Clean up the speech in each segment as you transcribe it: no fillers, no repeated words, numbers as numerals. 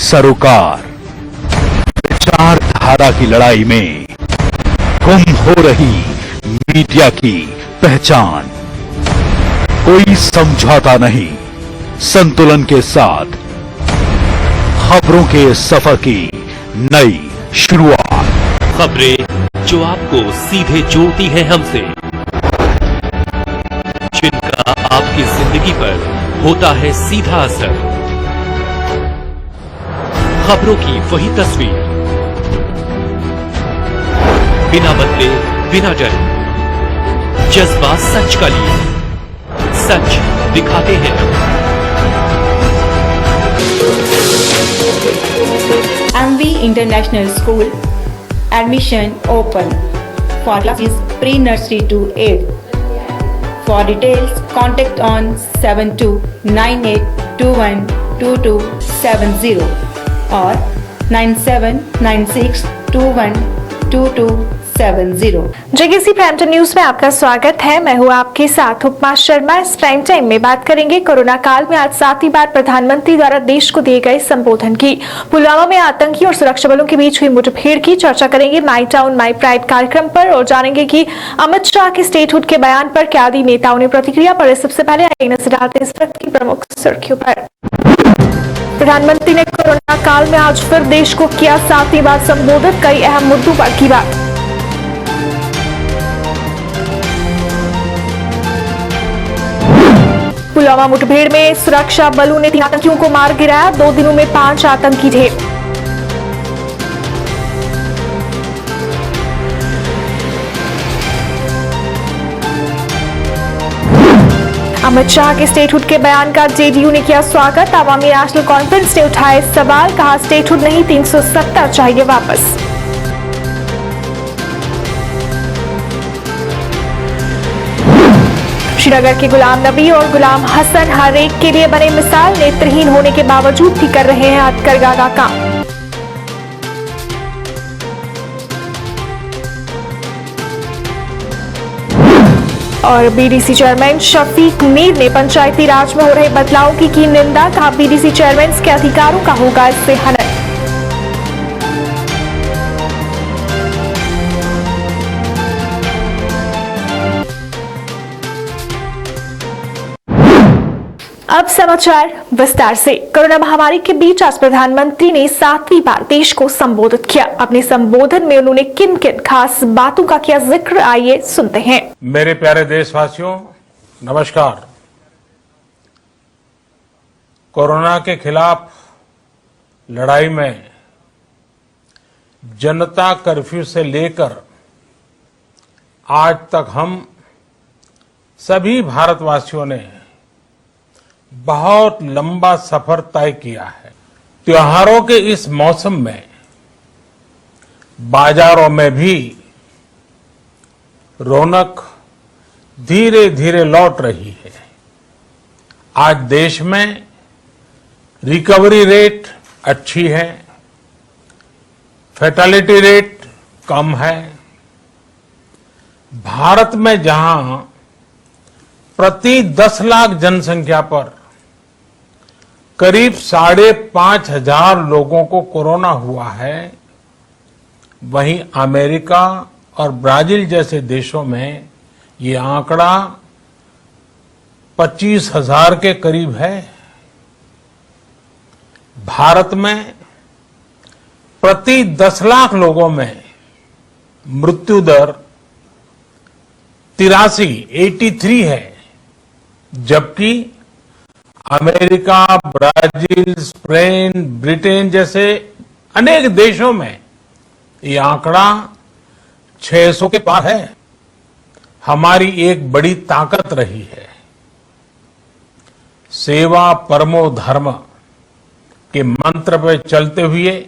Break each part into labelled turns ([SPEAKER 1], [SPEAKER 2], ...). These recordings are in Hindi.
[SPEAKER 1] सरोकार। विचारधारा की लड़ाई में गुम हो रही मीडिया की पहचान। कोई समझौता नहीं, संतुलन के साथ खबरों के सफर की नई शुरुआत।
[SPEAKER 2] खबरें जो आपको सीधे जोड़ती हैं हमसे, जिनका आपकी जिंदगी पर होता है सीधा असर। खबरों की वही तस्वीर, बिना बदले बिना डरे, जज्बा सच का लिए, सच दिखाते हैं।
[SPEAKER 3] MV International School admission open for classes pre-nursery to 8th. For details, contact on 7298212270 or 9796212270।
[SPEAKER 4] JKC prime time news में आपका स्वागत है। मैं हूं आपके साथ उपमा शर्मा। इस प्राइम टाइम में बात करेंगे कोरोना काल में आज 7वीं बार प्रधानमंत्री द्वारा देश को दिए गए संबोधन की। पुलवामा में आतंकी और सुरक्षा बलों के बीच हुई मुठभेड़ की चर्चा करेंगे माई टाउन माई प्राइड कार्यक्रम पर और जानेंगे कि अमित शाह के स्टेटहुड के बयान पर क्या दी नेताओं ने प्रतिक्रिया पर। सबसे पहले आइए नजर डालते हैं इस वक्त की प्रमुख सुर्खियों पर। प्रधानमंत्री ने कोरोना काल में आज फिर देश को किया 7वीं बार संबोधित, कई अहम मुद्दों पर की बात। पुलवामा मुठभेड़ में सुरक्षा बलों ने 3 आतंकियों को मार गिराया, 2 दिनों में 5 आतंकी ढेर। अमित शाह के स्टेटहुड के बयान का जेडीयू ने किया स्वागत। अवामी नेशनल कॉन्फ्रेंस ने उठाए सवाल, कहा स्टेटहुड नहीं 370 चाहिए वापस। श्रीनगर के गुलाम नबी और गुलाम हसन हर एक के लिए बने मिसाल, नेत्रहीन होने के बावजूद भी कर रहे हैं हथकरघा का काम। और बीडीसी चेयरमैन शफीक मीर ने पंचायती राज में हो रहे बदलाव की निंदा, कहा बीडीसी चेयरमैन के अधिकारों का होगा इससे हनन। अब समाचार विस्तार से। कोरोना महामारी के बीच आज प्रधानमंत्री ने 7वीं बार देश को संबोधित किया। अपने संबोधन में उन्होंने किन किन खास बातों का किया जिक्र, आइए सुनते हैं।
[SPEAKER 5] मेरे प्यारे देशवासियों, नमस्कार। कोरोना के खिलाफ लड़ाई में जनता कर्फ्यू से लेकर आज तक हम सभी भारतवासियों ने बहुत लंबा सफर तय किया है। त्योहारों के इस मौसम में बाजारों में भी रौनक धीरे धीरे लौट रही है। आज देश में रिकवरी रेट अच्छी है, फैटेलिटी रेट कम है। भारत में जहां प्रति 10 लाख जनसंख्या पर करीब 5,500 लोगों को कोरोना हुआ है, वहीं अमेरिका और ब्राजील जैसे देशों में ये आंकड़ा 25,000 के करीब है। भारत में प्रति 10 लाख लोगों में मृत्यु दर 83 है, जबकि अमेरिका, ब्राजील, स्पेन, ब्रिटेन जैसे अनेक देशों में ये आंकड़ा 600 के पार है। हमारी एक बड़ी ताकत रही है। सेवा परमो धर्म के मंत्र पर चलते हुए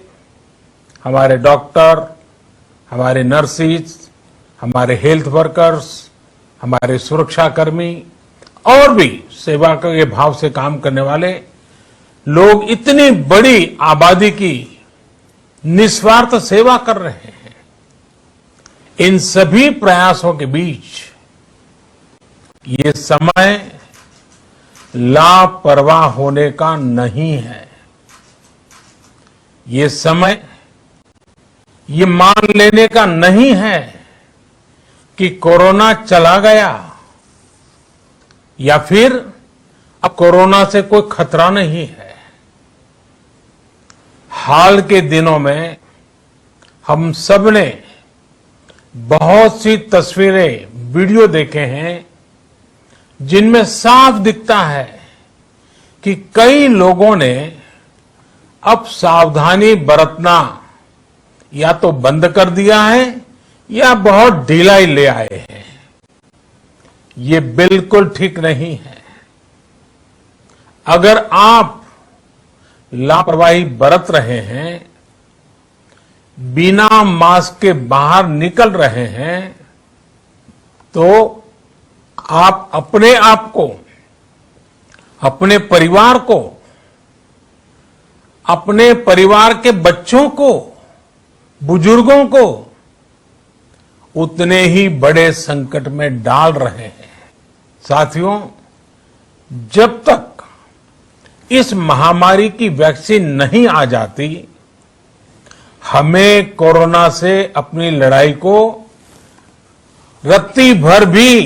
[SPEAKER 5] हमारे डॉक्टर, हमारे नर्सिस, हमारे हेल्थ वर्कर्स, हमारे सुरक्षाकर्मी और भी सेवा के भाव से काम करने वाले लोग इतनी बड़ी आबादी की निस्वार्थ सेवा कर रहे हैं। इन सभी प्रयासों के बीच ये समय लापरवाह होने का नहीं है। ये समय ये मान लेने का नहीं है कि कोरोना चला गया या फिर अब कोरोना से कोई खतरा नहीं है। हाल के दिनों में हम सब ने बहुत सी तस्वीरें, वीडियो देखे हैं जिनमें साफ दिखता है कि कई लोगों ने अब सावधानी बरतना या तो बंद कर दिया है या बहुत ढिलाई ले आए हैं। ये बिल्कुल ठीक नहीं है। अगर आप लापरवाही बरत रहे हैं, बिना मास्क के बाहर निकल रहे हैं, तो आप अपने आप को, अपने परिवार को, अपने परिवार के बच्चों को, बुजुर्गों को उतने ही बड़े संकट में डाल रहे हैं। साथियों, जब तक इस महामारी की वैक्सीन नहीं आ जाती, हमें कोरोना से अपनी लड़ाई को रत्ती भर भी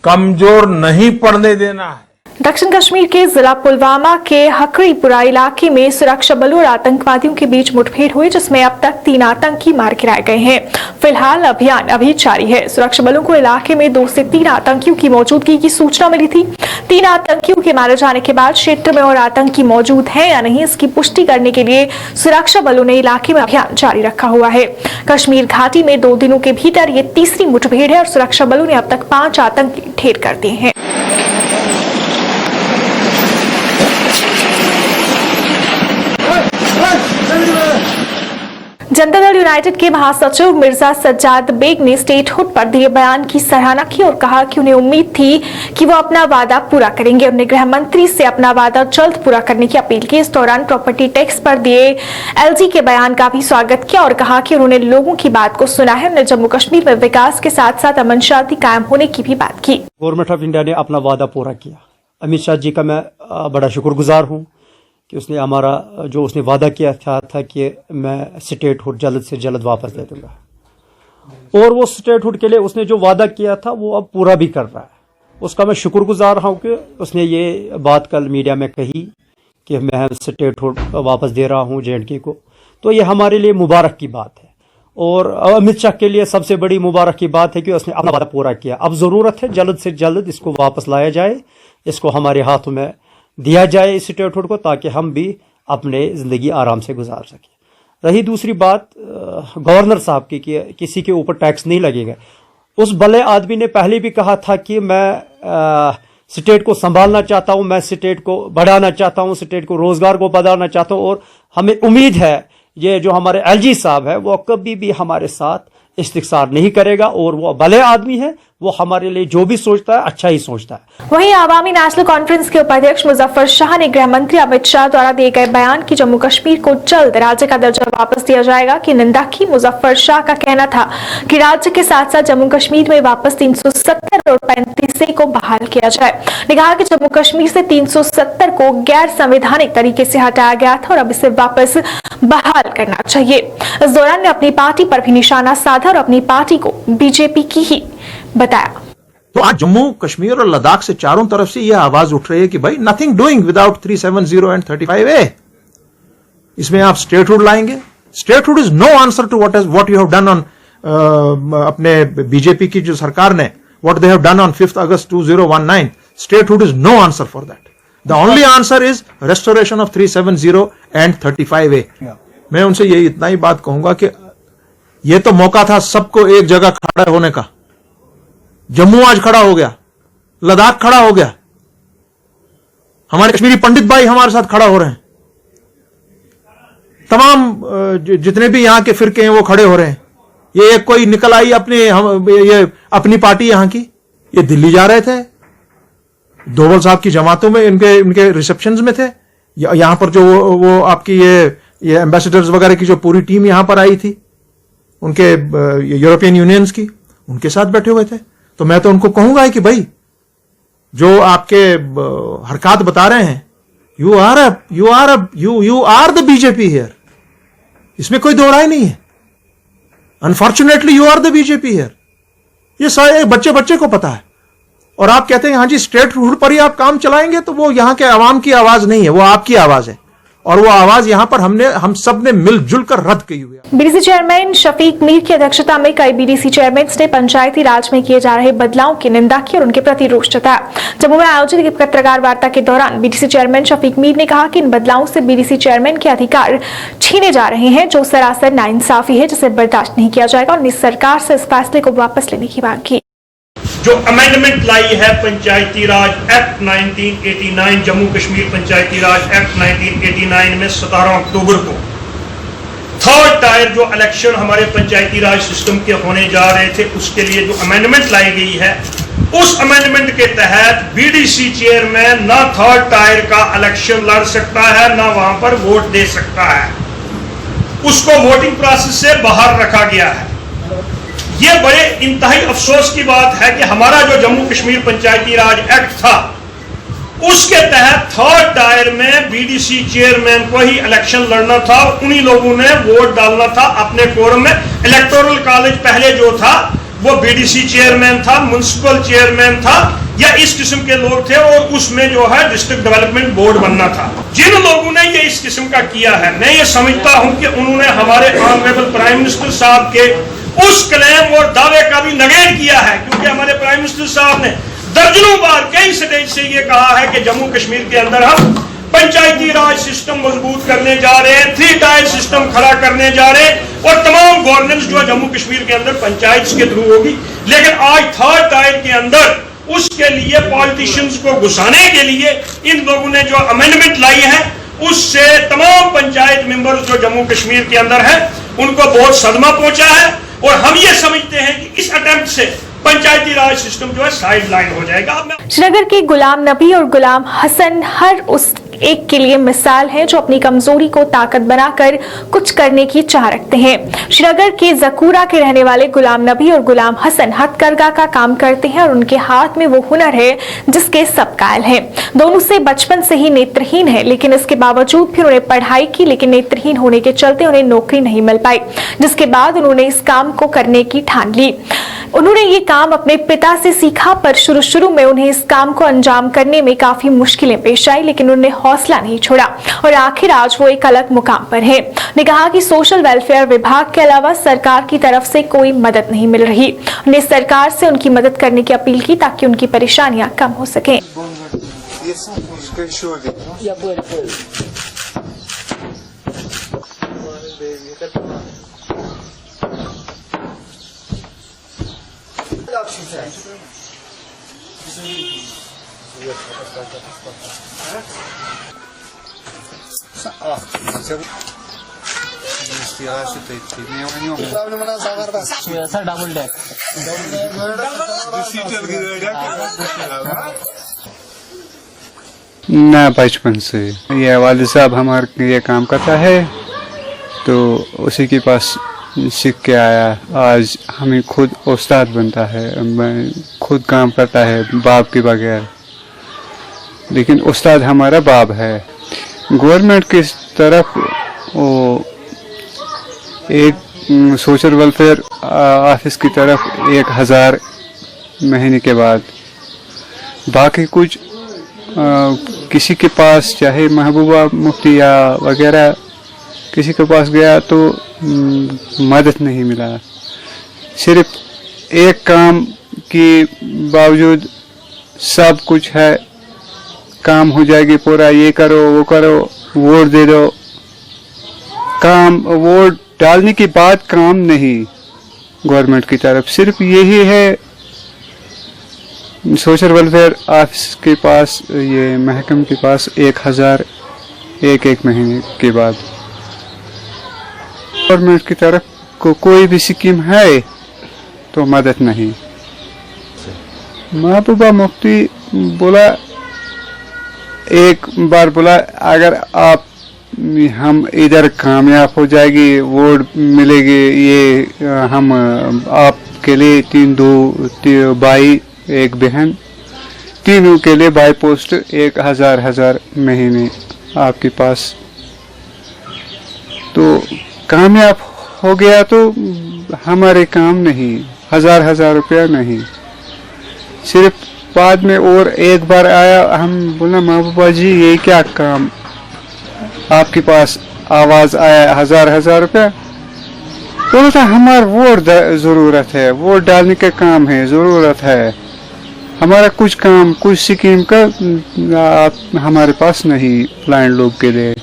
[SPEAKER 5] कमजोर नहीं पड़ने देना है।
[SPEAKER 4] दक्षिण कश्मीर के जिला पुलवामा के हकरीपुरा इलाके में सुरक्षा बलों और आतंकवादियों के बीच मुठभेड़ हुई, जिसमें अब तक 3 आतंकी मार गिराए गए हैं। फिलहाल अभियान अभी जारी है। सुरक्षा बलों को इलाके में 2 से 3 आतंकियों की मौजूदगी की सूचना मिली थी। 3 आतंकियों के मारे जाने के बाद क्षेत्र में और आतंकी मौजूद हैं या नहीं, इसकी पुष्टि करने के लिए सुरक्षा बलों ने इलाके में अभियान जारी रखा हुआ है। कश्मीर घाटी में 2 दिनों के भीतर ये तीसरी मुठभेड़ है और सुरक्षा बलों ने अब तक 5 आतंकी ढेर कर दिए हैं। जनता दल यूनाइटेड के महासचिव मिर्जा सज्जाद बेग ने स्टेटहुड पर दिए बयान की सराहना की और कहा कि उन्हें उम्मीद थी कि वो अपना वादा पूरा करेंगे। उन्होंने गृह मंत्री से अपना वादा जल्द पूरा करने की अपील की। इस दौरान प्रॉपर्टी टैक्स पर दिए एलजी के बयान का भी स्वागत किया और कहा कि उन्होंने लोगों की बात को सुना है। उन्होंने जम्मू कश्मीर में विकास के साथ साथ अमन शांति कायम होने की भी बात की।
[SPEAKER 6] गवर्नमेंट ऑफ इंडिया ने अपना वादा पूरा किया। अमित शाह जी का मैं बड़ा शुक्रगुजार हूँ कि उसने हमारा जो उसने वादा किया था कि मैं स्टेटहुड जल्द से जल्द वापस दे दूंगा, और वो स्टेटहुड के लिए उसने जो वादा किया था वो अब पूरा भी कर रहा है। उसका मैं शुक्रगुजार हूँ कि उसने ये बात कल मीडिया में कही कि मैं स्टेटहुड वापस दे रहा हूँ JNK को। तो ये हमारे लिए मुबारक की बात है और अमित शाह के लिए सबसे बड़ी मुबारक की बात है कि उसने अपना वादा पूरा किया। अब जरूरत है जल्द से जल्द इसको वापस लाया जाए, इसको हमारे हाथों में दिया जाए इस स्टेटहुड को, ताकि हम भी अपने जिंदगी आराम से गुजार सकें। रही दूसरी बात गवर्नर साहब की कि किसी के ऊपर टैक्स नहीं लगेगा। उस भले आदमी ने पहले भी कहा था कि मैं स्टेट को संभालना चाहता हूं, मैं स्टेट को बढ़ाना चाहता हूं, स्टेट को रोजगार को बढ़ाना चाहता हूं, और हमें उम्मीद है ये जो हमारे LG साहब है वो कभी भी हमारे साथ इस्तिक्सार नहीं करेगा और वो भले आदमी है, वो हमारे लिए जो भी सोचता है अच्छा ही सोचता है।
[SPEAKER 4] वहीं आवामी नेशनल कॉन्फ्रेंस के उपाध्यक्ष मुजफ्फर शाह ने गृह मंत्री अमित शाह द्वारा दिए गए बयान की जम्मू कश्मीर को जल्द राज्य का दर्जा वापस दिया जाएगा की निंदा की। मुजफ्फर शाह का कहना था कि राज्य के साथ साथ जम्मू कश्मीर में वापस 370 और 35A को बहाल किया जाए। ने कहा कि जम्मू कश्मीर से 370 को गैर संवैधानिक तरीके से हटाया गया था और अब इसे वापस बहाल करना चाहिए। इस दौरान ने अपनी पार्टी पर भी निशाना साधा और अपनी पार्टी को बीजेपी की ही बताया।
[SPEAKER 7] तो आज जम्मू कश्मीर और लद्दाख से चारों तरफ से यह आवाज उठ रही है कि भाई nothing doing without 370 and 35A। इसमें आप स्टेटहुड लाएंगे। Statehood is no answer to what you have done on अपने बीजेपी की जो सरकार ने what they have done on 5 August 2019। Statehood is no answer for that. The only answer is restoration of 370 and 35A। मैं उनसे यही इतना ही बात कहूंगा कि यह तो मौका था सबको एक जगह खड़ा होने का। जम्मू आज खड़ा हो गया, लद्दाख खड़ा हो गया, हमारे कश्मीरी पंडित भाई हमारे साथ खड़ा हो रहे हैं, तमाम जितने भी यहां के फिरके हैं वो खड़े हो रहे हैं। ये एक कोई निकल आई ये अपनी पार्टी यहां की, ये दिल्ली जा रहे थे, दोवल साहब की जमातों में इनके रिसेप्शंस में थे। यहां पर जो वो आपकी ये एम्बेसडर्स वगैरह की जो पूरी टीम यहां पर आई थी, उनके यूरोपियन यूनियंस की, उनके साथ बैठे हुए थे। तो मैं तो उनको कहूंगा कि भाई जो आपके हरकत बता रहे हैं You are the BJP here. इसमें कोई दो राय नहीं है. Unfortunately, you are the BJP here. ये सारे बच्चे को पता है. और आप कहते हैं हाँ जी स्टेट रूल पर ही आप काम चलाएंगे, तो वो यहां के आवाम की आवाज नहीं है, वो आपकी आवाज है. और वो आवाज यहां पर हम सब ने मिलजुल कर रद्द की हुई है.
[SPEAKER 4] बीडीसी चेयरमैन शफीक मीर की अध्यक्षता में कई बीडीसी चेयरमैन ने पंचायती राज में किए जा रहे बदलाव की निंदा की और उनके प्रति रोष जताया. जम्मू में आयोजित एक पत्रकार वार्ता के दौरान बीडीसी चेयरमैन शफीक मीर ने कहा कि इन बदलावों से बीडीसी चेयरमैन के अधिकार छीने जा रहे हैं, जो सरासर नाइंसाफी है, जिसे बर्दाश्त नहीं किया जाएगा. और सरकार से इस फैसले को वापस लेने की मांग की.
[SPEAKER 8] जो अमेंडमेंट लाई है पंचायती राज एक्ट 1989, जम्मू कश्मीर पंचायती राज एक्ट 1989 में 17 अक्टूबर को थर्ड टायर जो इलेक्शन हमारे पंचायती राज सिस्टम के होने जा रहे थे, उसके लिए जो अमेंडमेंट लाई गई है, उस अमेंडमेंट के तहत बीडीसी चेयरमैन ना थर्ड टायर का इलेक्शन लड़ सकता है, ना वहां पर वोट दे सकता है. उसको वोटिंग प्रोसेस से बाहर रखा गया है. ये बड़े इंतहाई अफसोस की बात है कि हमारा जो जम्मू कश्मीर पंचायती राज एक्ट था, उसके तहत थर्ड टायर में बीडीसी चेयरमैन को ही इलेक्शन लड़ना था. उन्हीं लोगों ने वोट डालना था अपने कोरम में. इलेक्टोरल कॉलेज पहले जो था वो बीडीसी चेयरमैन था, म्युनिसिपल चेयरमैन था, या इस किस्म के लोग थे, और उसमें जो है डिस्ट्रिक्ट डेवलपमेंट बोर्ड बनना था. जिन लोगों ने ये इस किस्म का किया है, मैं ये समझता हूं कि उन्होंने हमारे ऑनरेबल प्राइम मिनिस्टर साहब के उस क्लेम और दावे का भी नगेट किया है, क्योंकि हमारे प्राइम मिनिस्टर साहब ने दर्जनों बार कई स्टेज से ये कहा है कि जम्मू कश्मीर के अंदर हम पंचायती राज सिस्टम मजबूत करने जा रहे हैं, 3 टायर सिस्टम खड़ा करने जा रहे हैं, और तमाम गवर्नेंस जो है जम्मू कश्मीर के अंदर पंचायत के थ्रू होगी. लेकिन आज थर्ड टायर के अंदर उसके लिए पॉलिटिशियंस को घुसाने के लिए इन लोगों ने जो अमेंडमेंट लाई है, उससे तमाम पंचायत मेंबर्स जो जम्मू कश्मीर के अंदर है उनको बहुत सदमा पहुंचा है. और हम ये समझते हैं कि इस अटेम्प्ट से पंचायती राज सिस्टम जो है साइड लाइन हो जाएगा.
[SPEAKER 4] श्रीनगर के गुलाम नबी और गुलाम हसन हर उस एक के लिए मिसाल है जो अपनी कमजोरी को ताकत बनाकर कुछ करने की चाह रखते हैं. श्रीनगर के जकूरा के रहने वाले गुलाम नबी और गुलाम हसन हथकरघा का काम करते हैं और उनके हाथ में वो हुनर है जिसके सब कायल हैं. दोनों से बचपन से ही नेत्रहीन है, लेकिन इसके बावजूद फिर उन्हें पढ़ाई की, लेकिन नेत्रहीन होने के चलते उन्हें नौकरी नहीं मिल पाई, जिसके बाद उन्होंने इस काम को करने की ठान ली. उन्होंने ये काम अपने पिता से सीखा, पर शुरू में उन्हें इस काम को अंजाम करने में काफी मुश्किलें पेश आई, लेकिन उन्होंने हौसला नहीं छोड़ा और आखिर आज वो एक अलग मुकाम पर है. उन्होंने कहा कि सोशल वेलफेयर विभाग के अलावा सरकार की तरफ से कोई मदद नहीं मिल रही. उन्हें सरकार से उनकी मदद करने की अपील की ताकि उनकी परेशानियां कम हो सके.
[SPEAKER 9] ना बचपन से ये वालिद साहब हमारे ये काम करता है, तो उसी के पास सीख के आया. आज हमें खुद उस्ताद बनता है, खुद काम करता है बाप के बगैर, लेकिन उस्ताद हमारा बाप है. गवर्नमेंट की तरफ वो एक सोशल वेलफेयर ऑफिस की तरफ 1000 महीने के बाद, बाकी कुछ किसी के पास चाहे महबूबा मुफ्ती या वगैरह किसी के पास गया तो मदद नहीं मिला. सिर्फ एक काम के बावजूद सब कुछ है, काम हो जाएगी पूरा, ये करो वो करो, वोट दे दो. काम वोट डालने के बाद काम नहीं गवर्नमेंट की तरफ, सिर्फ यही है सोशल वेलफेयर ऑफिस के पास, ये महकमे के पास 1000 एक महीने के बाद. गवर्नमेंट की तरफ को कोई भी स्कीम है तो मदद नहीं. महबूबा मुफ्ती बोला, एक बार बोला अगर आप हम इधर कामयाब हो जाएगी, वोट मिलेगी, ये हम आपके लिए 3 भाई 1 बहन, तीनों के लिए बाई पोस्ट 1000 महीने आपके पास, तो कामयाब हो गया तो हमारे काम नहीं, 1000 रुपया नहीं, सिर्फ बाद में और एक बार आया, हम बोला महबूबा जी ये क्या काम, आपके पास आवाज आया 1000 रुपया, बोला था हमारा वोट जरूरत है, वोट डालने का काम है, जरूरत है, हमारा कुछ काम कुछ स्कीम का आप हमारे पास नहीं ब्लाइंड लोग के लिए।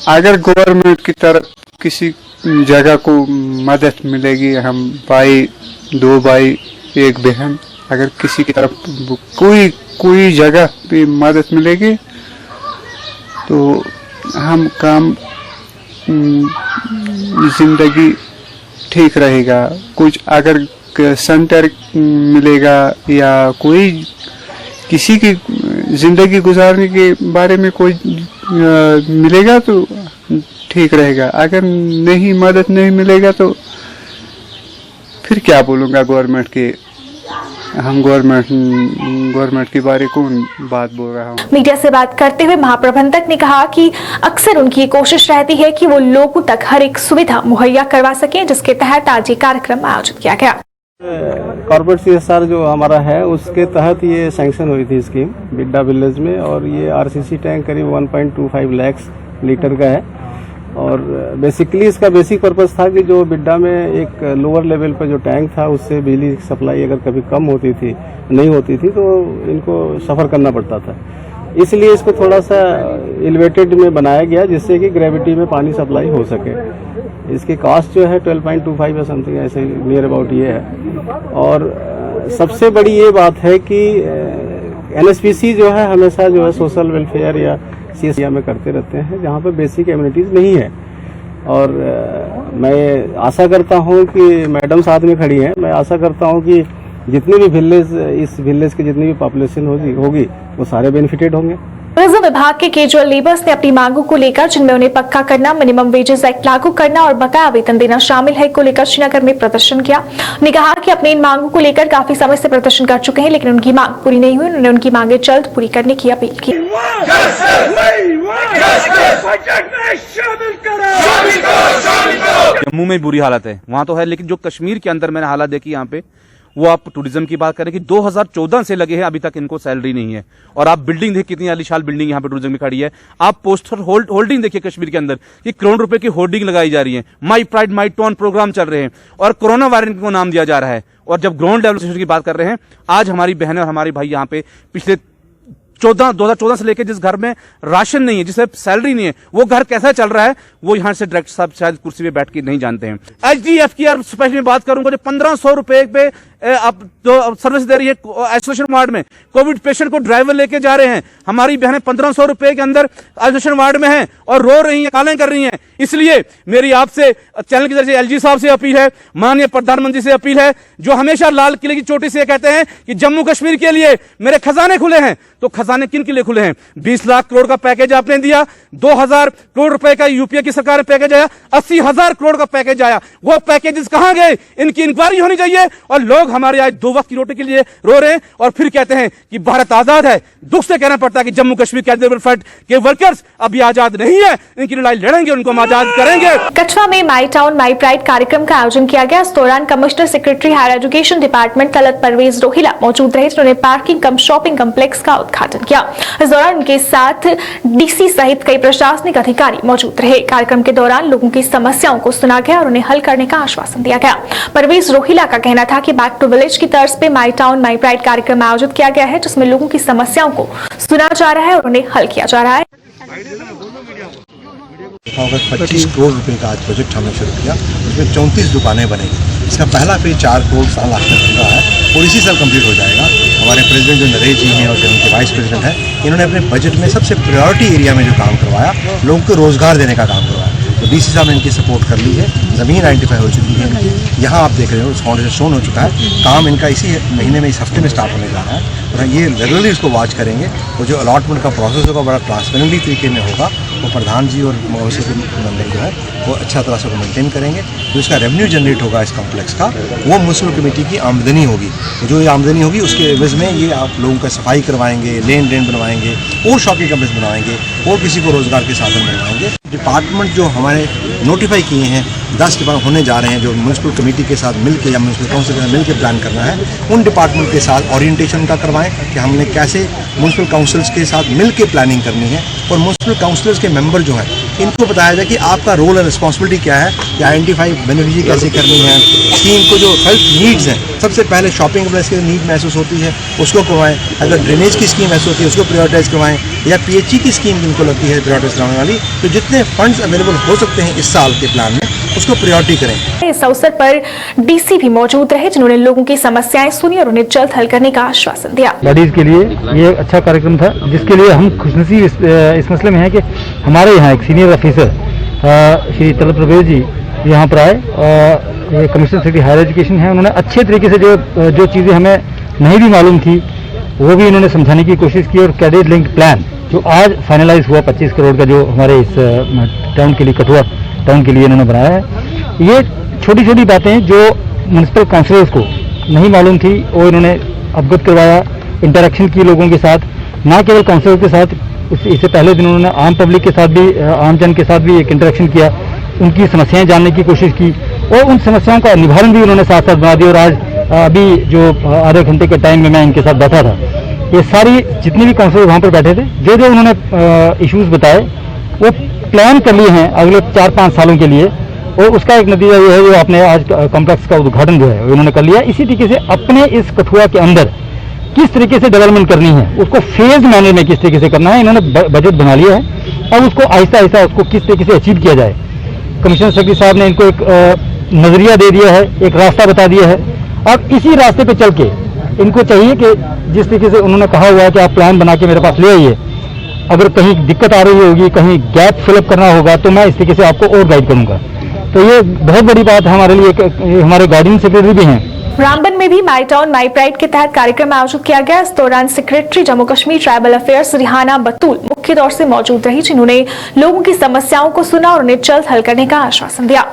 [SPEAKER 9] अगर गवर्नमेंट की तरफ किसी जगह को मदद मिलेगी, हम भाई 2 भाई 1 बहन, अगर किसी की तरफ कोई जगह पे मदद मिलेगी तो हम काम जिंदगी ठीक रहेगा। कुछ अगर सेंटर मिलेगा या कोई किसी की जिंदगी गुजारने के बारे में कोई मिलेगा तो ठीक रहेगा, अगर नहीं मदद नहीं मिलेगा तो फिर क्या बोलूँगा गवर्नमेंट के, हम गवर्नमेंट के बारे कौन बात बोल रहा हूँ।
[SPEAKER 4] मीडिया से बात करते हुए महाप्रबंधक ने कहा कि अक्सर उनकी कोशिश रहती है कि वो लोगों तक हर एक सुविधा मुहैया करवा सकें, जिसके तहत आज ये कार्यक्रम आयोजित किया गया।
[SPEAKER 10] कॉर्पोरेट CSR जो हमारा है उसके तहत ये सैंक्शन हुई थी स्कीम बिड्डा विलेज में, और ये RCC टैंक करीब 1.25 लाख लीटर का है। और बेसिकली इसका बेसिक पर्पस था कि जो बिड्डा में एक लोअर लेवल पर जो टैंक था उससे बिजली सप्लाई अगर कभी कम होती थी नहीं होती थी तो इनको सफ़र करना पड़ता था, इसलिए इसको थोड़ा सा एलिवेटेड में बनाया गया जिससे कि ग्रेविटी में पानी सप्लाई हो सके। इसकी कॉस्ट जो है 12.25 या समथिंग ऐसे नियर अबाउट ये है। और सबसे बड़ी ये बात है कि NSPC जो है हमेशा जो है सोशल वेलफेयर या CSR में करते रहते हैं जहाँ पर बेसिक एमिनिटीज़ नहीं है। और मैं आशा करता हूँ कि मैडम साथ में खड़ी हैं, मैं आशा करता हूँ कि जितने भी विलेज, इस विलेज की जितनी भी पॉपुलेशन होगी वो सारे बेनिफिटेड होंगे।
[SPEAKER 4] टूरिज्म विभाग के कैजुअल लेबर्स ने अपनी मांगों को लेकर, जिनमें उन्हें पक्का करना, मिनिमम वेजेस एक्ट लागू करना और बकाया वेतन देना शामिल है, को लेकर श्रीनगर में प्रदर्शन किया। उन्होंने कहा कि अपने इन मांगों को लेकर काफी समय से प्रदर्शन कर चुके हैं, लेकिन उनकी मांग पूरी नहीं हुई। उन्होंने उनकी मांगे जल्द पूरी करने की अपील की।
[SPEAKER 11] जम्मू में बुरी हालत है, वहां तो है, लेकिन जो कश्मीर के अंदर मैंने हालत देखी यहाँ पे, वो आप टूरिज्म की बात करें कि 2014 से लगे हैं, अभी तक इनको सैलरी नहीं है। और आप बिल्डिंग देखिए, कितनी आलीशान बिल्डिंग यहाँ पे टूरिज्म में खड़ी है। आप पोस्टर होल्डिंग देखिए कश्मीर के अंदर कि करोड़ रुपए की होर्डिंग लगाई जा रही है, my pride my town programme चल रहे हैं और कोरोना वायरस को नाम दिया जा रहा है। और जब ग्राउंड लेवल की बात कर रहे हैं, आज हमारी बहनें और हमारे भाई यहाँ पे पिछले 2014 से लेकर जिस घर में राशन नहीं है, जिसे सैलरी नहीं है, वो घर कैसा चल रहा है वो यहाँ से डायरेक्टर साहब शायद कुर्सी पे बैठ के नहीं जानते हैं। HDF की यार स्पेशली में बात करूंगा, जो 1500 रुपए पे अब जो सर्विस दे रही है आइसोलेशन वार्ड में, कोविड पेशेंट को ड्राइवर लेके जा रहे हैं, हमारी बहनें 1500 रुपए के अंदर आइसोलेशन वार्ड में हैं और रो रही हैं, कालें कर रही हैं। इसलिए मेरी आपसे चैनल की तरफ से LG साहब से अपील है, माननीय प्रधानमंत्री से अपील है, जो हमेशा लाल किले की चोटी से कहते हैं कि जम्मू कश्मीर के लिए मेरे खजाने खुले हैं, तो खजाने किन के लिए खुले हैं? 20 लाख करोड़ का पैकेज आपने दिया, 2000 करोड़ रुपए का यूपीए की सरकार पैकेज आया, 80,000 करोड़ का पैकेज आया, वो पैकेजेस कहां गए? इनकी इंक्वायरी होनी चाहिए। और लोग हमारे आज 2 वक्त की रोटी के लिए रो रहे हैं और फिर कहते हैं कि भारत आजाद है। दुख से कहना पड़ता है कि जम्मू कश्मीर कैडर फ्रंट के वर्कर्स अभी आजाद नहीं है, इनकी लड़ाई लड़ेंगे, उनको हम आजाद करेंगे।
[SPEAKER 4] कछवा में माई टाउन माई प्राइड कार्यक्रम का आयोजन किया गया। इस दौरान commissioner secretary higher education department Talat Parvez Rohilla मौजूद रहे, जिन्होंने पार्किंग कम शॉपिंग कम्प्लेक्स का उद्घाटन किया। इस दौरान उनके साथ DC सहित कई प्रशासनिक अधिकारी मौजूद रहे। कार्यक्रम के दौरान लोगों की समस्याओं को सुना गया और उन्हें हल करने का आश्वासन दिया गया। परवेज रोहिला का कहना था कि बैक टू विलेज की तर्ज पे माई टाउन माई प्राइड कार्यक्रम आयोजित किया गया है, जिसमें लोगों की समस्याओं को सुना जा रहा है और उन्हें हल किया जा रहा है।
[SPEAKER 12] 25 करोड़ रुपए का आज प्रोजेक्ट हमने शुरू किया, उसमें 34 दुकानें बनेगी। इसका पहला फेज 4 करोड़ 7 लाख में बन रहा है और इसी साल कंप्लीट हो जाएगा। हमारे प्रेसिडेंट जो नरेश जी हैं और जो उनके वाइस प्रेसिडेंट हैं, इन्होंने अपने बजट में सबसे प्रायोरिटी एरिया में जो काम करवाया, लोगों को रोजगार देने का काम करवाया। तो DC साहब ने इनकी सपोर्ट कर ली है, ज़मीन आइडेंटिफाई हो चुकी है इनकी, यहाँ आप देख रहे हो फाउंडेशन शोन हो चुका है, काम इनका इसी महीने में, इस हफ्ते में स्टार्ट होने जा रहा है और ये रेगुलरली इसको वॉच करेंगे। और जो अलॉटमेंट का प्रोसेस होगा बड़ा ट्रांसपेरेंटली तरीके में होगा वो प्रधान जी और मवेशी के मेंबर जो है वो अच्छा तरह से वो मेंटेन करेंगे। जो इसका रेवेन्यू जनरेट होगा इस कॉम्प्लेक्स का, वो म्यूनसिपल कमेटी की आमदनी होगी। जो ये आमदनी होगी उसके एवज में ये आप लोगों का सफाई करवाएंगे, लेन देन बनवाएंगे, और शॉपिंग कॉम्प्लेक्स बनवाएंगे, और किसी को रोजगार के साधन बनवाएंगे। डिपार्टमेंट जो हमारे नोटिफाई किए हैं 10 डिपार्टमेंट होने जा रहे हैं, जो म्यूनसिपल कमेटी के साथ मिलकर या म्यूनसिपल काउंसिल के साथ मिलकर प्लान करना है, उन डिपार्टमेंट के साथ ओरिएंटेशन का करवाएं कि हमने कैसे म्यूनसिपल काउंसिल्स के साथ मिलकर प्लानिंग करनी है। और म्यूनसिपल काउंसिलर्स के मेंबर जो है इनको बताया जाए कि आपका रोल और रिस्पॉन्सिबिलिटी क्या है, कि आइडेंटिफाई बेनिफिशियरी कैसे करनी है, स्कीम को जो हेल्थ नीड्स हैं, सबसे पहले शॉपिंग कॉम्प्लेक्स की नीड महसूस होती है उसको करवाएं, अगर ड्रेनेज की स्कीम महसूस होती है उसको प्रायोरिटाइज करवाएं, या पीएचई की स्कीम जिनको लगती है प्रायोरिटाइज कराने वाली, तो जितने फंड्स अवेलेबल हो सकते हैं इस साल के प्लान में उसको प्रायोरिटी करें।
[SPEAKER 4] इस अवसर पर डीसी भी मौजूद रहे, जिन्होंने लोगों की समस्याएं सुनी और उन्हें जल्द हल करने का आश्वासन दिया।
[SPEAKER 6] लेडीज के लिए ये अच्छा कार्यक्रम था, जिसके लिए हम खुशनसीब इस मसले में हैं कि हमारे यहाँ एक सीनियर ऑफिसर श्री तलब प्रवेश जी यहाँ पर आए, ये कमिश्नर सिटी हायर एजुकेशन है, उन्होंने अच्छे तरीके से जो चीज़ें हमें नहीं भी मालूम थी वो भी इन्होंने समझाने की कोशिश की। और कैडेट लिंक प्लान जो आज फाइनलाइज हुआ 25 करोड़ का, जो हमारे इस टाउन के लिए, कठुआ टाउन के लिए इन्होंने बनाया है, ये छोटी छोटी बातें जो म्यूनसिपल काउंसिलर्स को नहीं मालूम थी वो इन्होंने अवगत करवाया, इंटरेक्शन की लोगों के साथ, ना केवल काउंसिलर के साथ, इससे पहले दिन उन्होंने आम पब्लिक के साथ भी, आम जन के साथ भी एक इंटरेक्शन किया, उनकी समस्याएं जानने की कोशिश की और उन समस्याओं का निवारण भी उन्होंने साथ साथ बना दिया। और आज अभी जो आधे घंटे के टाइम में मैं इनके साथ बैठा था, ये सारी जितने भी काउंसिलर वहाँ पर बैठे थे, जो उन्होंने इश्यूज बताए वो प्लान कर लिए हैं अगले 4-5 सालों के लिए, और उसका एक नतीजा ये है जो आपने आज कॉम्प्लेक्स का उद्घाटन जो है उन्होंने कर लिया। इसी तरीके से अपने इस कठुआ के अंदर किस तरीके से डेवलपमेंट करनी है, उसको फेज मैनर में किस तरीके से करना है, इन्होंने बजट बना लिया है। अब उसको आहिस्ता आहिस्ता उसको किस तरीके से अचीव किया जाए, कमिश्नर सेक्रेटरी साहब ने इनको एक नजरिया दे दिया है, एक रास्ता बता दिया है। अब इसी रास्ते पे चल के इनको चाहिए कि जिस तरीके से उन्होंने कहा हुआ है कि आप प्लान बना के मेरे पास ले आइए, अगर कहीं दिक्कत आ रही होगी, कहीं गैप फिलअप करना होगा, तो मैं इस तरीके से आपको और गाइड करूंगा। तो ये बहुत बड़ी बात है हमारे लिए। हमारे गार्डियन सेक्रेटरी भी हैं।
[SPEAKER 4] रामबन में भी माई टाउन माई प्राइड के तहत कार्यक्रम आयोजित किया गया। इस दौरान secretary Jammu Kashmir tribal affairs Rihana Batool मुख्य तौर से मौजूद रही, जिन्होंने लोगों की समस्याओं को सुना और उन्हें जल्द हल करने का आश्वासन दिया।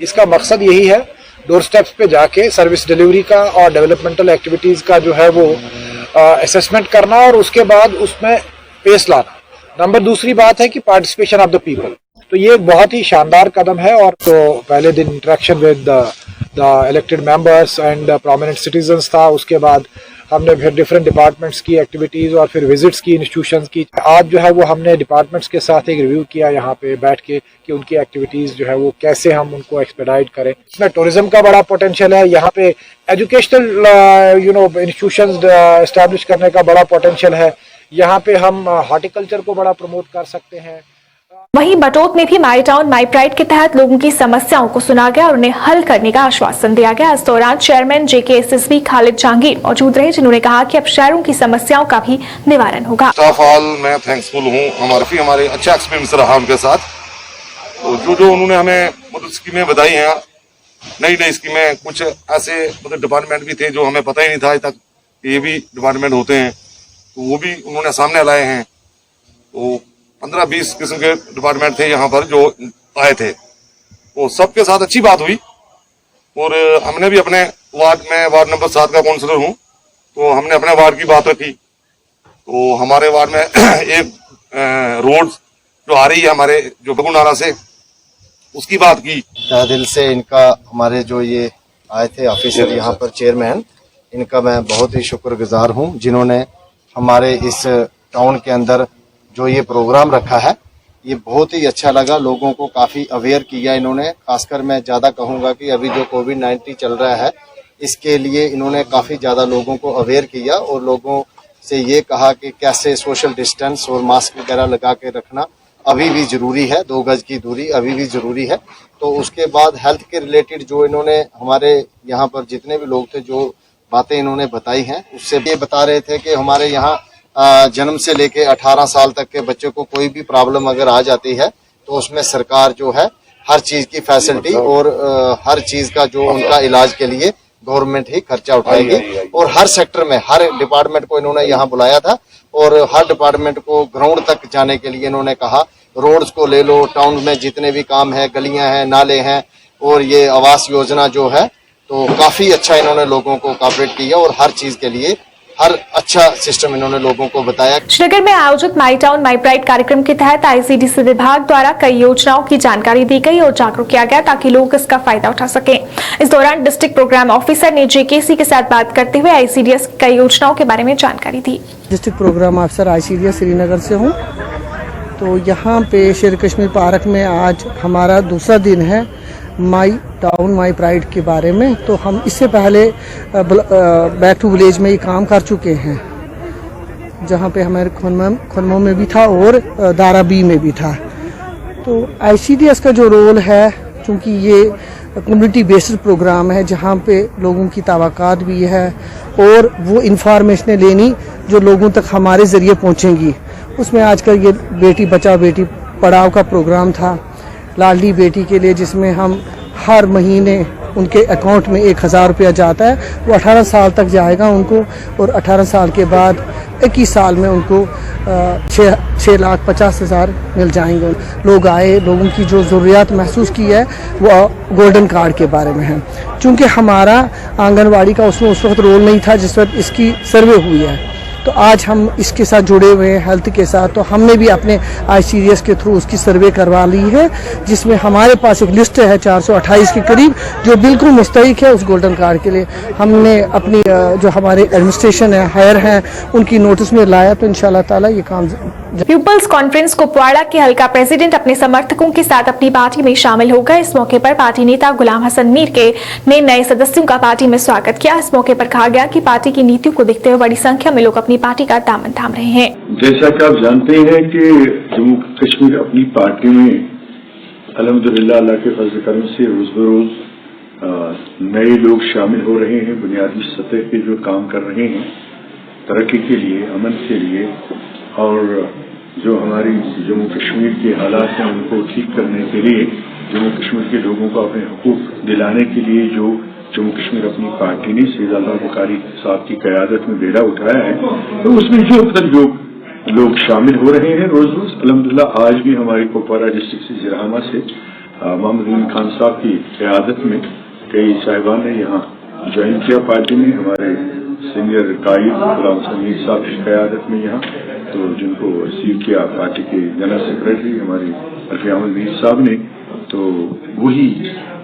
[SPEAKER 7] इसका मकसद यही है डोर स्टेप्स पे जाके सर्विस डिलीवरी का और डेवलपमेंटल एक्टिविटीज का जो है वो असेसमेंट करना और उसके बाद उसमें पेश लाना। नंबर दूसरी बात है कि पार्टिसिपेशन ऑफ द पीपल। तो ये एक बहुत ही शानदार कदम है। और तो पहले दिन interaction with the elected members and prominent citizens था, उसके बाद हमने फिर डिफरेंट डिपार्टमेंट्स की एक्टिविटीज और फिर विजिट्स की इंस्टीट्यूशंस की। आज जो है वो हमने डिपार्टमेंट्स के साथ एक रिव्यू किया यहाँ पे बैठ के कि उनकी एक्टिविटीज जो है वो कैसे हम उनको एक्सपेडाइट करें। इसमें टूरिज्म का बड़ा पोटेंशियल है, यहाँ पे एजुकेशनल इंस्टीट्यूशंस एस्टैब्लिश करने का बड़ा पोटेंशियल है, यहाँ पे हम हॉर्टिकल्चर को बड़ा प्रमोट कर सकते हैं।
[SPEAKER 4] वहीं बटोत में भी माई टाउन माई प्राइड के तहत लोगों की समस्याओं को सुना गया और उन्हें हल करने का आश्वासन दिया गया। इस दौरान चेयरमैन JKSSB खालिद जहांगीर मौजूद रहे, जिन्होंने कहा कि अब शहरों की समस्याओं का भी निवारण होगा।
[SPEAKER 13] स्टाफ ऑल मैं थैंक्सफुल हूँ, हमारे अच्छा एक्सपीरियंस रहा उनके साथ। तो जो उन्होंने हमें मतलब स्कीमें बताई हैं, नई स्कीमें, कुछ ऐसे मतलब डिपार्टमेंट भी थे जो हमें पता ही नहीं था आज तक ये भी डिपार्टमेंट होते हैं, तो वो भी उन्होंने सामने लाए हैं। तो 15-20 किस्म के डिपार्टमेंट थे यहाँ पर जो आए थे, वो सबके साथ अच्छी बात हुई। और हमने भी अपने वार्ड नंबर 7 का काउंसलर हूँ, तो हमने अपने वार्ड की बात रखी। तो हमारे वार्ड में एक रोड जो आ रही है हमारे जो बगुनारा से, उसकी बात की।
[SPEAKER 12] तहे दिल से इनका, हमारे जो ये आए थे ऑफिसर यहाँ पर चेयरमैन, इनका मैं बहुत ही शुक्रगुजार हूँ, जिन्होंने हमारे इस टाउन के अंदर जो ये प्रोग्राम रखा है ये बहुत ही अच्छा लगा। लोगों को काफी अवेयर किया इन्होंने। खासकर मैं ज्यादा कहूंगा कि अभी जो कोविड-19 चल रहा है, इसके लिए इन्होंने काफी ज्यादा लोगों को अवेयर किया और लोगों से ये कहा कि कैसे सोशल डिस्टेंस और मास्क वगैरह लगा के रखना अभी भी जरूरी है, 2 गज की दूरी अभी भी जरूरी है। तो उसके बाद हेल्थ के रिलेटेड जो इन्होंने हमारे यहाँ पर जितने भी लोग थे, जो बातें इन्होंने बताई हैं, उससे ये बता रहे थे कि हमारे यहाँ जन्म से लेके 18 साल तक के बच्चों को कोई भी प्रॉब्लम अगर आ जाती है तो उसमें सरकार जो है हर चीज की फैसिलिटी और हर चीज का जो उनका इलाज के लिए गवर्नमेंट ही खर्चा उठाएगी। और हर सेक्टर में हर डिपार्टमेंट को इन्होंने यहाँ बुलाया था और हर डिपार्टमेंट को ग्राउंड तक जाने के लिए इन्होंने कहा। रोड्स को ले लो, टाउन में जितने भी काम है, गलियां हैं, नाले हैं और ये आवास योजना जो है, तो काफी अच्छा इन्होंने लोगों को कोऑपरेट किया और हर चीज के लिए हर अच्छा सिस्टम इन्होंने लोगों को बताया।
[SPEAKER 4] श्रीनगर में आयोजित माई टाउन माई प्राइड कार्यक्रम के तहत आईसीडीएस विभाग द्वारा कई योजनाओं की जानकारी दी गई और जागरूक किया गया ताकि लोग इसका फायदा उठा सकें। इस दौरान डिस्ट्रिक्ट प्रोग्राम ऑफिसर ने जेकेसी के साथ बात करते हुए आईसीडीएस की कई योजनाओं के बारे में जानकारी दी।
[SPEAKER 10] District program officer ICDS Srinagar से हूँ। तो यहाँ पे शेर कश्मीर पार्क में आज हमारा दूसरा दिन है माई टाउन माई प्राइड के बारे में। तो हम इससे पहले बैक टू विलेज में ये काम कर चुके हैं, जहाँ पे हमारे खनमो में भी था और दारा बी में भी था। तो आईसीडीएस का जो रोल है, चूँकि ये कम्युनिटी बेस्ड प्रोग्राम है जहाँ पे लोगों की तवक्कात भी है और वो इंफॉर्मेशन लेनी जो लोगों तक हमारे ज़रिए पहुँचेंगी। उसमें आजकल ये बेटी बचाओ बेटी पढ़ाओ का प्रोग्राम था लाडली बेटी के लिए, जिसमें हम हर महीने उनके अकाउंट में 1000 रुपया जाता है। वो 18 साल तक जाएगा उनको और 18 साल के बाद 21 साल में उनको 6,50,000 मिल जाएंगे। लोग आए, लोगों की जो ज़रूरियात महसूस की है वो गोल्डन कार्ड के बारे में है। चूँकि हमारा आंगनवाड़ी का उसमें उस वक्त रोल नहीं था जिस वक्त इसकी सर्वे हुई है, तो आज हम इसके साथ जुड़े हुए हैं हेल्थ के साथ। तो हमने भी अपने आईसीडीएस के थ्रू उसकी सर्वे करवा ली है, जिसमें हमारे पास एक लिस्ट है 428 के करीब जो बिल्कुल मुस्तहिक है उस गोल्डन कार्ड के लिए। हमने अपनी जो हमारे एडमिनिस्ट्रेशन है, हायर हैं, उनकी नोटिस में लाया। तो इंशाल्लाह ताला ये काम।
[SPEAKER 4] पीपल्स कॉन्फ्रेंस कुपवाड़ा के हल्का प्रेसिडेंट अपने समर्थकों के साथ अपनी पार्टी में शामिल हो गए। इस मौके पर पार्टी नेता गुलाम हसन मीर ने नए सदस्यों का पार्टी में स्वागत किया। इस मौके पर कहा गया कि पार्टी की नीतियों को देखते हुए बड़ी संख्या में लोग अपनी पार्टी का दामन थाम रहे हैं।
[SPEAKER 14] जैसा कि आप जानते हैं कि जम्मू कश्मीर अपनी पार्टी में अल्हम्दुलिल्लाह अल्लाह के फजल करम से रोज बरोज नए लोग शामिल हो रहे हैं। बुनियादी सतह पे जो काम कर रहे हैं तरक्की के लिए, अमन के लिए, और जो हमारी जम्मू कश्मीर के हालात हैं उनको ठीक करने के लिए, जम्मू कश्मीर के लोगों को अपने हुकूक दिलाने के लिए जो जम्मू कश्मीर अपनी पार्टी ने सैयद बुखारी साहब की क़यादत में बेड़ा उठाया है, तो उसमें जो लोग शामिल हो रहे हैं रोज रोज। अल्हम्दुलिल्लाह आज भी हमारी कुपवाड़ा डिस्ट्रिक्ट से जिरामा से मोहम्मद अमीन खान साहब की क़यादत में कई साहिबान ने यहाँ ज्वाइन किया पार्टी में। हमारे सीनियर कायद गुलाम हसन मीर साहब की क़यादत में यहाँ, तो जिनको रिसीव किया पार्टी के जनरल सेक्रेटरी हमारे अरफी अहमद मीर साहब ने। तो वही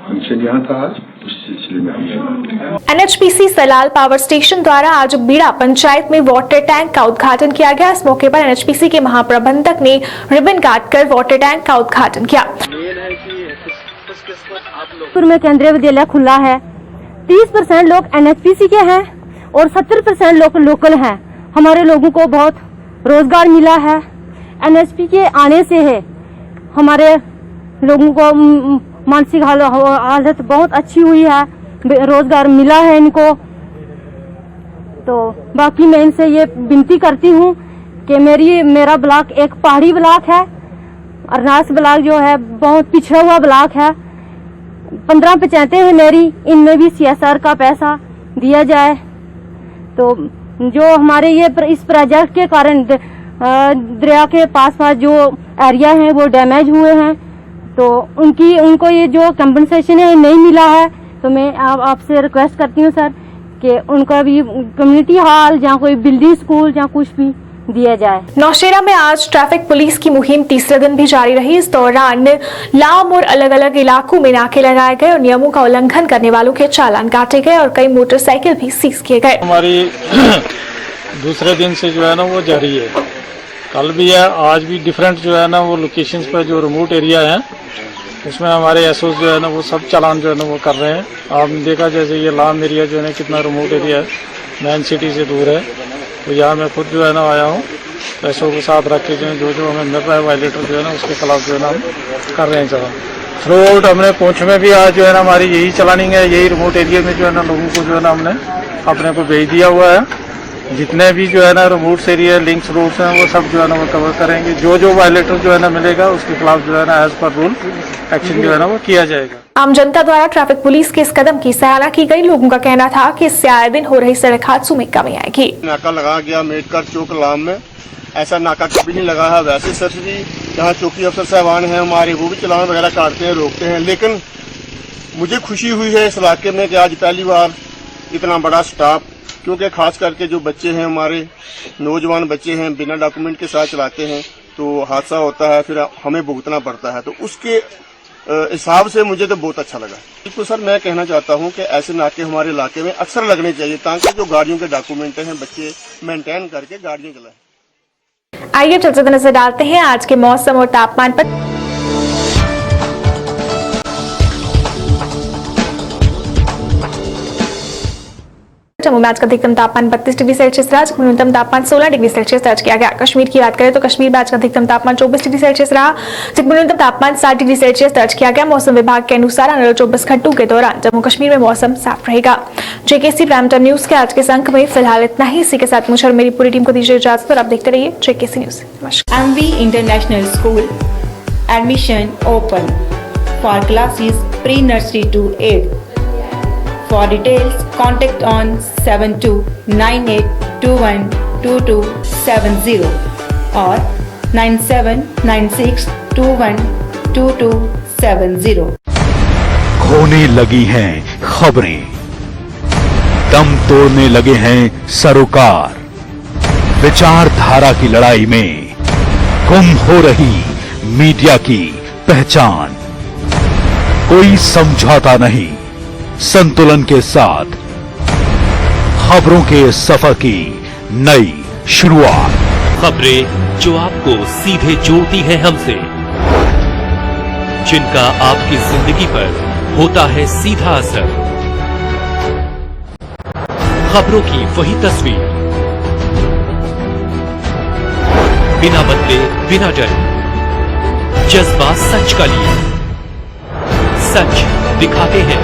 [SPEAKER 14] फंक्शन यहाँ था आज, उस सिलसिले में हमने
[SPEAKER 4] एनएचपीसी सलाल पावर स्टेशन द्वारा आज बीड़ा पंचायत में वाटर टैंक का उद्घाटन किया गया। इस मौके पर एनएचपीसी के महाप्रबंधक ने रिबन काटकर वाटर टैंक का उद्घाटन किया।
[SPEAKER 15] में केंद्रीय विद्यालय खुला है, 30% लोग एनएचपीसी के हैं और 70% लोग लोकल हैं। हमारे लोगों को बहुत रोजगार मिला है। एनएचपी के आने से है हमारे लोगों को मानसिक हालत बहुत अच्छी हुई है, रोजगार मिला है इनको। तो बाकी मैं इनसे ये विनती करती हूँ कि मेरा ब्लॉक एक पहाड़ी ब्लॉक है, अरनास ब्लॉक जो है बहुत पिछड़ा हुआ ब्लॉक है। 15 पंचायतें हैं मेरी, इनमें भी सीएसआर का पैसा दिया जाए। तो जो हमारे ये इस प्रोजेक्ट के कारण दरिया के पास जो एरिया हैं वो डैमेज हुए हैं, तो उनको ये जो कंपनसेशन है नहीं मिला है। तो मैं आपसे रिक्वेस्ट करती हूँ सर कि उनका भी कम्युनिटी हॉल, जहाँ कोई बिल्डिंग, स्कूल, जहाँ कुछ भी दिया जाए।
[SPEAKER 4] नौशेरा में आज ट्रैफिक पुलिस की मुहिम तीसरे दिन भी जारी रही। इस दौरान लाम और अलग अलग इलाकों में नाके लगाए गए और नियमों का उल्लंघन करने वालों के चालान काटे गए और कई मोटरसाइकिल भी सीज किए गए।
[SPEAKER 5] हमारी दूसरे दिन से जो है ना वो जारी है, कल भी है, आज भी डिफरेंट जो है ना वो लोकेशंस पर जो रिमोट एरिया है उसमें हमारे एसओस जो है ना वो सब चालान जो है ना वो कर रहे हैं। आपने देखा जैसे ये लाम एरिया जो है ना कितना रिमोट एरिया है, मेन सिटी से दूर है। तो यहाँ मैं खुद जो है ना आया हूँ, पैसों के साथ रख के जो हमें मिल रहा है वायलेटर जो है ना उसके खिलाफ जो है ना हम कर रहे हैं चलान। थ्रू आउट हमने पुंछ में भी आज जो है ना हमारी यही चलानिंग है, यही रिमोट एरिया में जो है ना लोगों को जो है ना हमने अपने को भेज दिया हुआ है।
[SPEAKER 10] जितने भी जो है ना रूट्स एरिया लिंक्स रूट्स हैं वो सब जो है ना वो कवर करेंगे। जो जो वायलेटर जो है ना मिलेगा उसके खिलाफ जो है ना एज पर रूल एक्शन जो है ना वो किया जाएगा।
[SPEAKER 4] आम जनता द्वारा ट्रैफिक पुलिस के इस कदम की सराहना की गई। लोगों का कहना था कि इससे आए दिन हो रही सड़क हादसों में कमी आएगी।
[SPEAKER 10] नाका लगा गया मेडकर चौक लाम में, ऐसा नाका कभी नहीं लगा है। वैसे सर भी यहाँ चौकी अफसर साहबान हैं हमारे, वो भी चालान वगैरह काटते हैं, रोकते हैं। लेकिन मुझे खुशी हुई है इस इलाके में कि आज पहली बार इतना बड़ा स्टाफ, क्योंकि खास करके जो बच्चे हैं हमारे नौजवान बच्चे हैं बिना डॉक्यूमेंट के साथ चलाते हैं तो हादसा होता है, फिर हमें भुगतना पड़ता है। तो उसके हिसाब से मुझे तो बहुत अच्छा लगा। बिल्कुल सर, मैं कहना चाहता हूं कि ऐसे नाके हमारे इलाके में अक्सर लगने चाहिए ताकि जो गाड़ियों के डॉक्यूमेंट हैं बच्चे मेंटेन करके गाड़ियां चलाएं।
[SPEAKER 4] आइए चलते नजर डालते हैं आज के मौसम और तापमान पर। जम्मू में आज का अधिकतम तापमान 32 डिग्री सेल्सियस रहा, जबकि न्यूनतम तापमान 16 डिग्री सेल्सियस दर्ज किया गया। कश्मीर की बात करें तो कश्मीर में आज का अधिकतम तापमान 24 डिग्री सेल्सियस रहा, जबकि न्यूनतम तापमान 7 डिग्री सेल्सियस दर्ज किया गया। मौसम विभाग के अनुसार आने वाले 24 घंटों के दौरान जम्मू कश्मीर में मौसम साफ रहेगा। जेकेसी प्राइम टाइम न्यूज के आज के अंक में फिलहाल इतना ही। इसी के साथ मुझे और मेरी पूरी टीम को दीजिए इजाजत और आप देखते रहिए जेकेसी न्यूज। नमस्कार।
[SPEAKER 3] MV International School admission open for classes pre-nursery to 8th. For details, contact on 7298212270 or 9796212270.
[SPEAKER 1] खोने लगी हैं खबरें, दम तोड़ने लगे हैं सरोकार। विचारधारा की लड़ाई में गुम हो रही मीडिया की पहचान। कोई समझौता नहीं, संतुलन के साथ खबरों के सफर की नई शुरुआत।
[SPEAKER 2] खबरें जो आपको सीधे जोड़ती है हमसे, जिनका आपकी जिंदगी पर होता है सीधा असर। खबरों की वही तस्वीर, बिना बदले बिना डरे, जज्बा सच का लिए, सच दिखाते हैं।